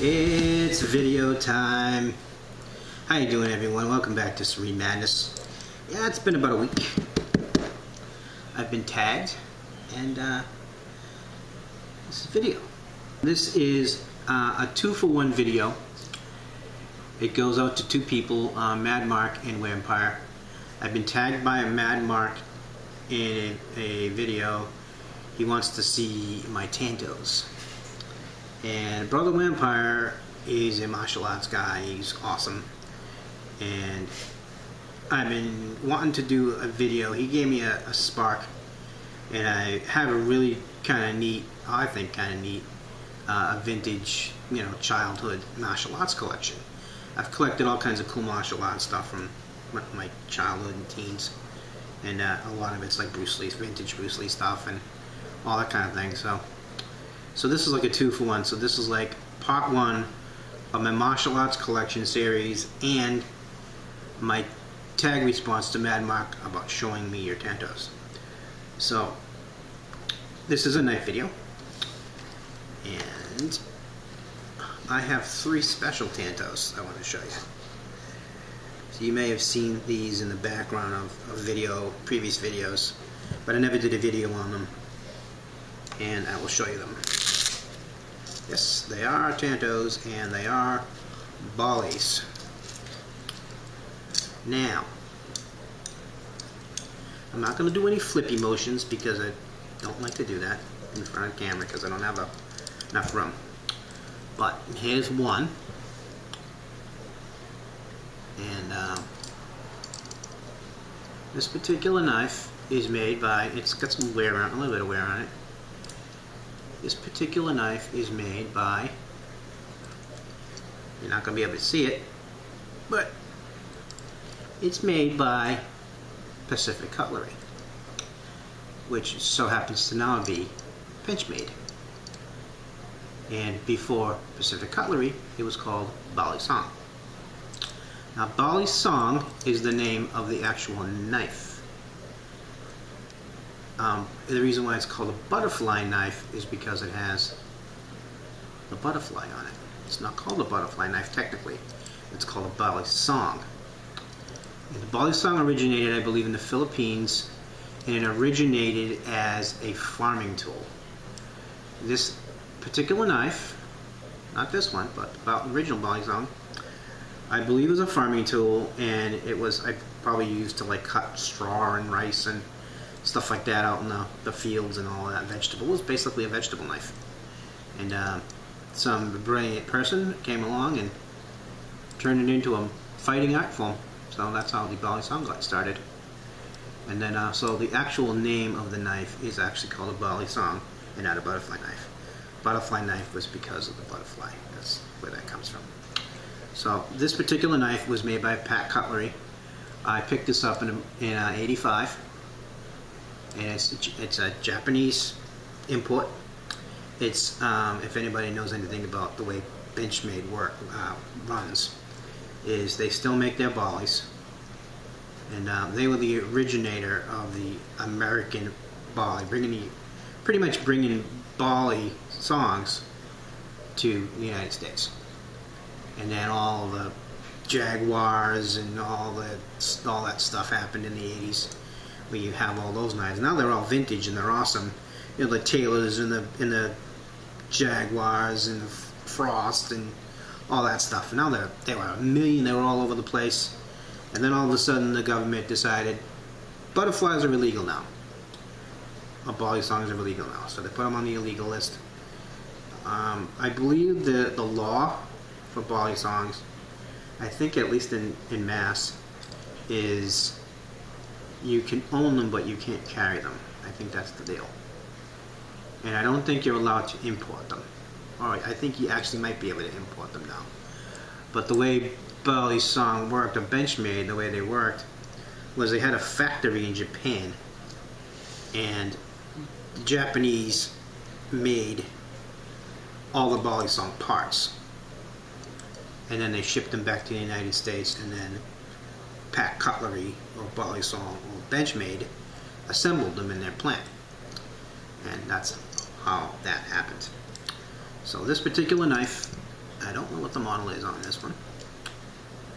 It's video time. How you doing, everyone? Welcome back to Serene Madness. Yeah, it's been about a week. I've been tagged, and this is video. This is a 2-for-1 video. It goes out to two people, Marc and Wmpyr. I've been tagged by Marc in a video. He wants to see my Tantos. And Brother Wmpyr is a martial arts guy. He's awesome. And I've been wanting to do a video. He gave me a spark. And I have a really kind of neat, I think kind of neat, a vintage, childhood martial arts collection. I've collected all kinds of cool martial arts stuff from my childhood and teens. And a lot of it's like Bruce Lee's, vintage Bruce Lee stuff and all that kind of thing. So this is like a 2-for-1. So this is like part 1 of my martial arts collection series and my tag response to Marc about showing me your Tantos. So this is a knife video, and I have 3 special Tantos I want to show you. So you may have seen these in the background of previous videos, but I never did a video on them, and I will show you them. Yes, they are Tantos, and they are Balis. Now, I'm not going to do any flippy motions because I don't like to do that in front of the camera because I don't have enough room. But here's one, and this particular knife is made by, it's got some wear on it, a little bit of wear on it. This particular knife is made by, you're not going to be able to see it, but it's made by Pacific Cutlery, which so happens to now be Benchmade. And before Pacific Cutlery, it was called Balisong. Now, Balisong is the name of the actual knife. The reason why it's called a butterfly knife is because it has the butterfly on it. It's not called a butterfly knife technically. It's called a Balisong. And the Balisong originated, I believe, in the Philippines, and it originated as a farming tool. This particular knife, not this one, but the original Balisong, I believe was a farming tool, and it was probably used to like cut straw and rice and stuff like that out in the fields and all that. Vegetable. It was basically a vegetable knife. And some brilliant person came along and turned it into a fighting art form. So that's how the Balisong got started. And then so the actual name of the knife is actually called a Balisong and not a butterfly knife. Butterfly knife was because of the butterfly. That's where that comes from. So this particular knife was made by Pacific Cutlery. I picked this up in '85. And it's a Japanese import. It's if anybody knows anything about the way Benchmade runs, is they still make their Balis, and they were the originator of the American Bali, pretty much bringing Bali songs to the United States. And then all the Jaguars and all that stuff happened in the 80s. Where you have all those knives. Now they're all vintage and they're awesome. The Taylors and the Jaguars and the Frost and all that stuff. And now they were a million. They were all over the place. And then all of a sudden the government decided butterflies are illegal now. Balisongs are illegal now, so they put them on the illegal list. I believe the law for Balisongs, I think at least in Mass, is you can own them, but you can't carry them. I think that's the deal. And I don't think you're allowed to import them. Alright, I think you actually might be able to import them now. But the way Balisong worked, or Benchmade, the way they worked, was they had a factory in Japan. And the Japanese made all the Balisong parts. And then they shipped them back to the United States, and then Pacific Cutlery or Balisong or Benchmade assembled them in their plant, and that's how that happened. So this particular knife I don't know what the model is on this one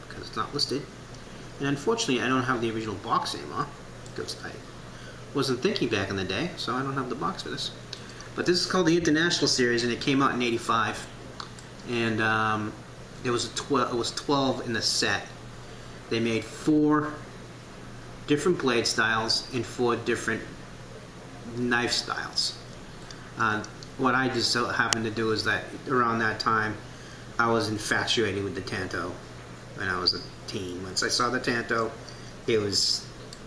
because it's not listed. And unfortunately, I don't have the original box anymore because I wasn't thinking back in the day, so I don't have the box for this. But this is called the International Series, and it came out in '85. And it was 12 in the set. They made 4 different blade styles and 4 different knife styles. What I just so happened to do is that around that time, I was infatuated with the Tanto when I was a teen. Once I saw the Tanto, it was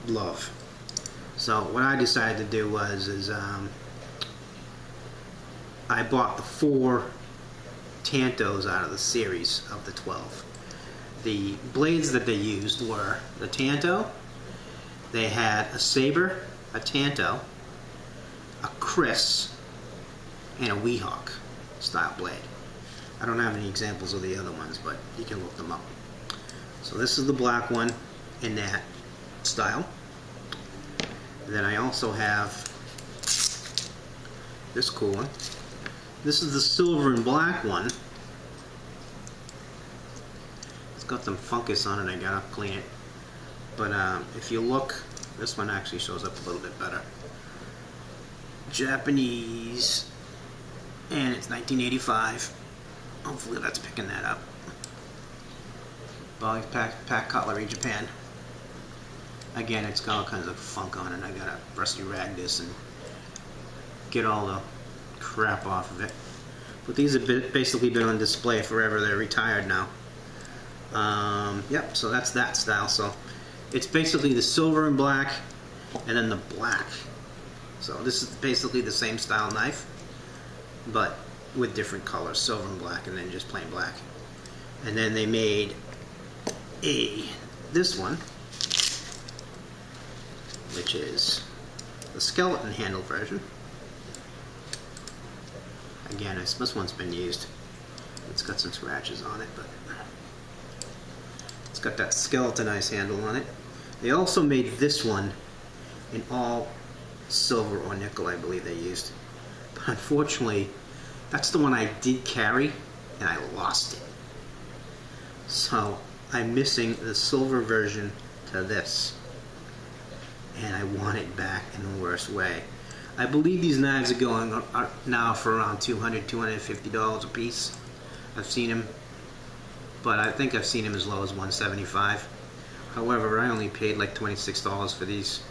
love. So what I decided to do was I bought the 4 Tantos out of the series of the 12. The blades that they used were the Tanto. They had a saber, a Tanto, a Chris, and a Weehawk style blade. I don't have any examples of the other ones, but you can look them up. So this is the black one in that style. And then I also have this cool one. This is the silver and black one. It's got some fungus on it. I gotta clean it. But if you look, this one actually shows up a little bit better. Japanese, and it's 1985. Hopefully that's picking that up. Bali pack cutlery, Japan. Again, it's got all kinds of funk on it. I gotta rusty rag this and get all the crap off of it. But these have basically been on display forever. They're retired now. Yep, so that's that style. So it's basically the silver and black and then the black. So this is basically the same style knife, but with different colors, silver and black, and then just plain black. And then they made this one, which is the skeleton handle version. Again, this one's been used. It's got some scratches on it, but it's got that skeletonized handle on it. They also made this one in all silver or nickel, I believe they used. But unfortunately, that's the one I did carry, and I lost it. So I'm missing the silver version to this, and I want it back in the worst way. I believe these knives are going now for around $200, $250 a piece. I've seen them, but I think I've seen them as low as $175. However, I only paid like $26 for these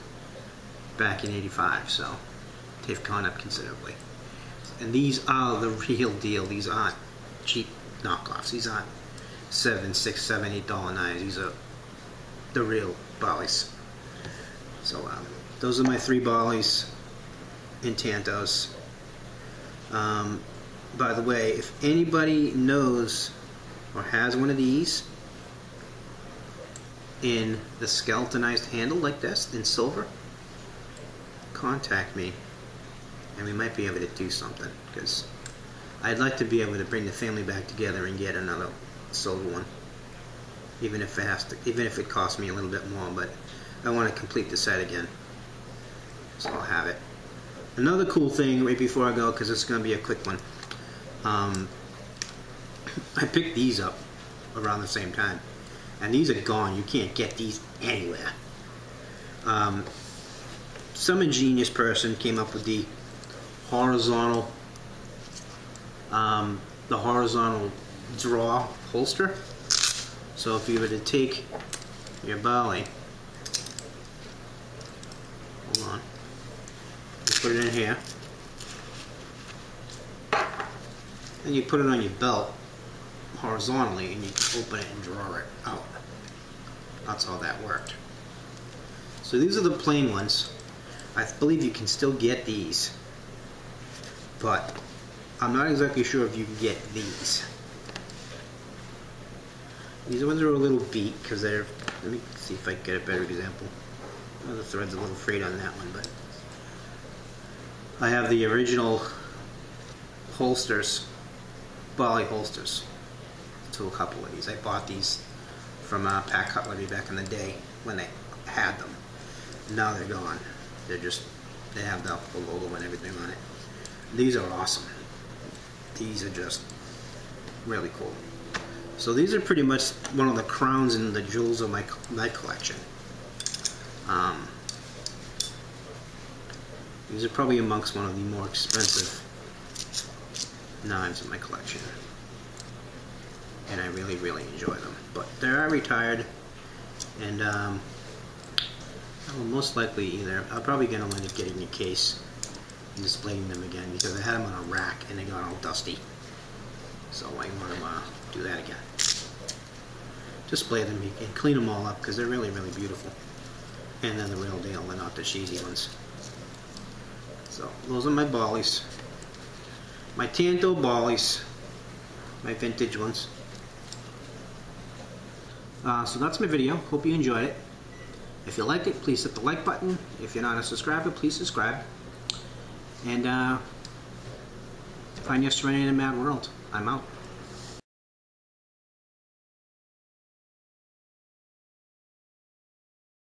back in '85, so they've gone up considerably. And these are the real deal. These aren't cheap knockoffs. These aren't $7, $6, $7, $8 knives. These are the real Balis. So those are my 3 Balis in Tantos. By the way, if anybody knows or has one of these in the skeletonized handle like this in silver, contact me and we might be able to do something, because I'd like to be able to bring the family back together and get another silver one, even if it costs me a little bit more. But I want to complete the set again, so I'll have it. Another cool thing right before I go, because it's going to be a quick one, I picked these up around the same time, and these are gone. You can't get these anywhere. Some ingenious person came up with the horizontal draw holster. So if you were to take your Bali, hold on, you put it in here, and you put it on your belt horizontally, and you can open it and draw it out. That's how that worked. So these are the plain ones. I believe you can still get these, but I'm not exactly sure if you can get these. These ones are a little beat because they're, let me see if I can get a better example. Oh, the thread's a little frayed on that one, but I have the original holsters, Bali holsters, to a couple of these. I bought these from Pack Cutlery back in the day when they had them. Now they're gone. They're just, they have the logo and everything on it. These are awesome. These are just Really cool. So these are pretty much one of the crowns and the jewels of my collection. These are probably amongst one of the more expensive knives in my collection. And I really, really enjoy them. But they are retired, and I will most likely I'm probably going to end up getting a case and displaying them again, because I had them on a rack and they got all dusty. So I want to do that again. Display them and clean them all up, because they're really, really beautiful. And then the real deal, they're not the cheesy ones. So those are my Balis. My Tanto Balis. My vintage ones. So that's my video. Hope you enjoyed it. If you liked it, please hit the like button. If you're not a subscriber, please subscribe. And find your Serene in a mad world. I'm out.